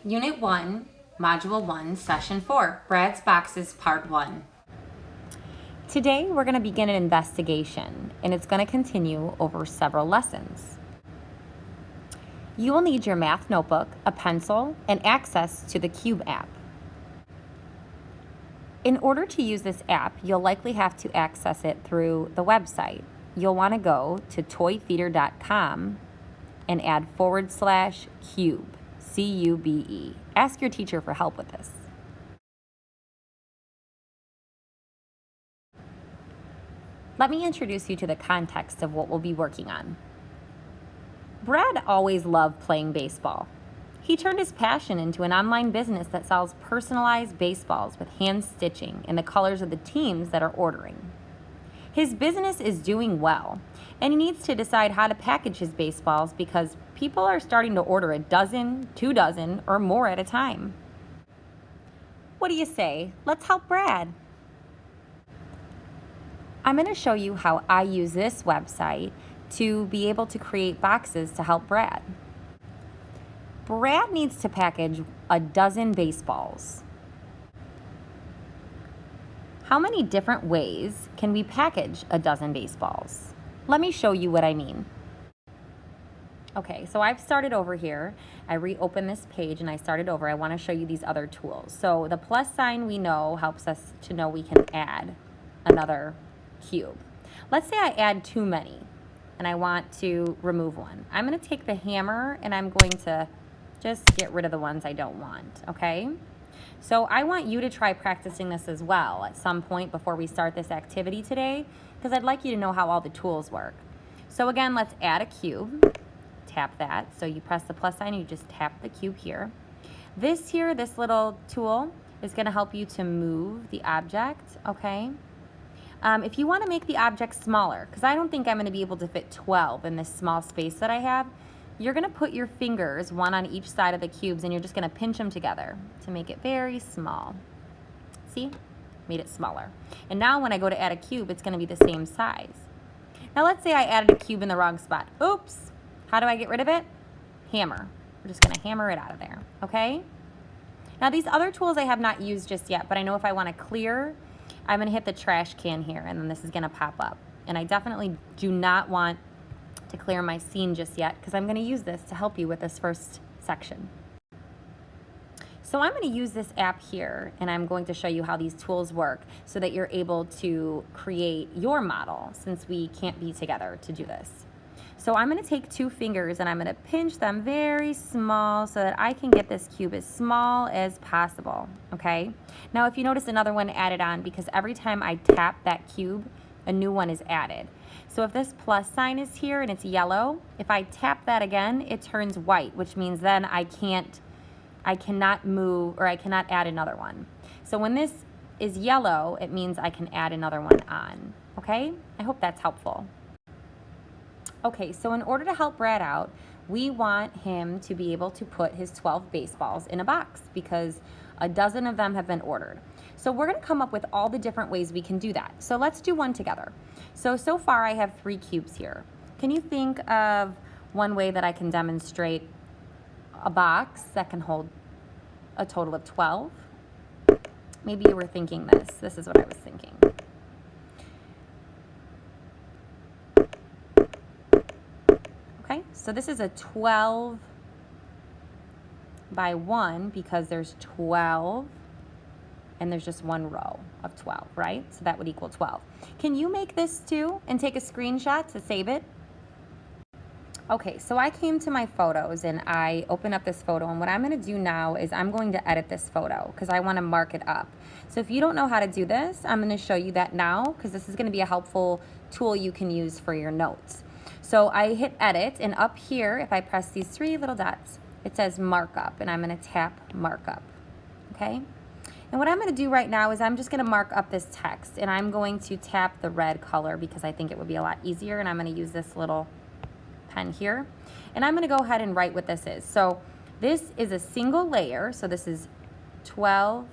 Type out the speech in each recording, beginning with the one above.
Unit 1, Module 1, Session 4, Brad's Boxes, Part 1. Today we're going to begin an investigation, and it's going to continue over several lessons. You will need your math notebook, a pencil, and access to the Cube app. In order to use this app, you'll likely have to access it through the website. You'll want to go to toytheater.com and add /cube. C-U-B-E. Ask your teacher for help with this. Let me introduce you to the context of what we'll be working on. Brad always loved playing baseball. He turned his passion into an online business that sells personalized baseballs with hand stitching in the colors of the teams that are ordering. His business is doing well, and he needs to decide how to package his baseballs because people are starting to order a dozen, 2 dozen, or more at a time. What do you say? Let's help Brad. I'm going to show you how I use this website to be able to create boxes to help Brad. Brad needs to package a dozen baseballs. How many different ways can we package a dozen baseballs? Let me show you what I mean. Okay, so I've started over here. I reopened this page and I started over. I want to show you these other tools. So the plus sign we know helps us to know we can add another cube. Let's say I add too many and I want to remove one. I'm going to take the hammer and I'm going to just get rid of the ones I don't want, okay? So I want you to try practicing this as well at some point before we start this activity today, because I'd like you to know how all the tools work. So again, let's add a cube. Tap that. So you press the plus sign and you just tap the cube here. This little tool is going to help you to move the object, okay? If you want to make the object smaller, because I don't think I'm going to be able to fit 12 in this small space that I have, you're going to put your fingers, one on each side of the cubes, and you're just going to pinch them together to make it very small. See? Made it smaller. And now when I go to add a cube, it's going to be the same size. Now let's say I added a cube in the wrong spot. Oops! How do I get rid of it? Hammer. We're just going to hammer it out of there, okay? Now these other tools I have not used just yet, but I know if I want to clear, I'm going to hit the trash can here, and then this is going to pop up. And I definitely do not want to clear my scene just yet, because I'm going to use this to help you with this first section. So I'm going to use this app here, and I'm going to show you how these tools work so that you're able to create your model, since we can't be together to do this. So I'm going to take 2 fingers and I'm going to pinch them very small so that I can get this cube as small as possible, okay? Now if you notice, another one added on, because every time I tap that cube, a new one is added. So if this plus sign is here and it's yellow, if I tap that again, it turns white, which means then I cannot move, or I cannot add another one. So when this is yellow, it means I can add another one on, okay? I hope that's helpful. Okay, so in order to help Brad out, we want him to be able to put his 12 baseballs in a box because a dozen of them have been ordered. So we're going to come up with all the different ways we can do that. So let's do one together. So far I have 3 cubes here. Can you think of one way that I can demonstrate a box that can hold a total of 12? Maybe you were thinking this. This is what I was thinking. Okay, so this is a 12 by 1 because there's 12 and there's just one row of 12, right? So that would equal 12. Can you make this too and take a screenshot to save it? Okay, so I came to my photos and I opened up this photo, and what I'm going to do now is I'm going to edit this photo because I want to mark it up. So if you don't know how to do this, I'm going to show you that now because this is going to be a helpful tool you can use for your notes. So I hit edit, and up here, if I press these 3 little dots, it says markup, and I'm going to tap markup, okay? And what I'm going to do right now is I'm just going to mark up this text, and I'm going to tap the red color because I think it would be a lot easier, and I'm going to use this little pen here, and I'm going to go ahead and write what this is. So this is a single layer, so this is 12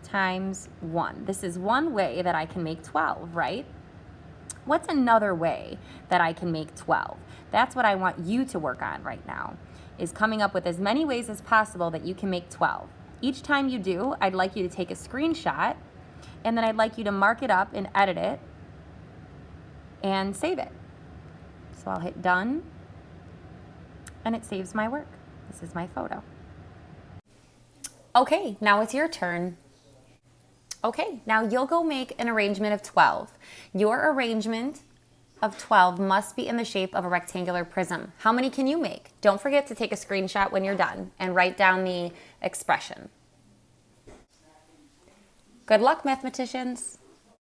times 1. This is one way that I can make 12, right? What's another way that I can make 12? That's what I want you to work on right now. is coming up with as many ways as possible that you can make 12. Each time you do, I'd like you to take a screenshot, and then I'd like you to mark it up and edit it and save it. So I'll hit done, and it saves my work. This is my photo. Okay, now it's your turn. Okay, now you'll go make an arrangement of 12. Your arrangement of 12 must be in the shape of a rectangular prism. How many can you make? Don't forget to take a screenshot when you're done and write down the expression. Good luck, mathematicians.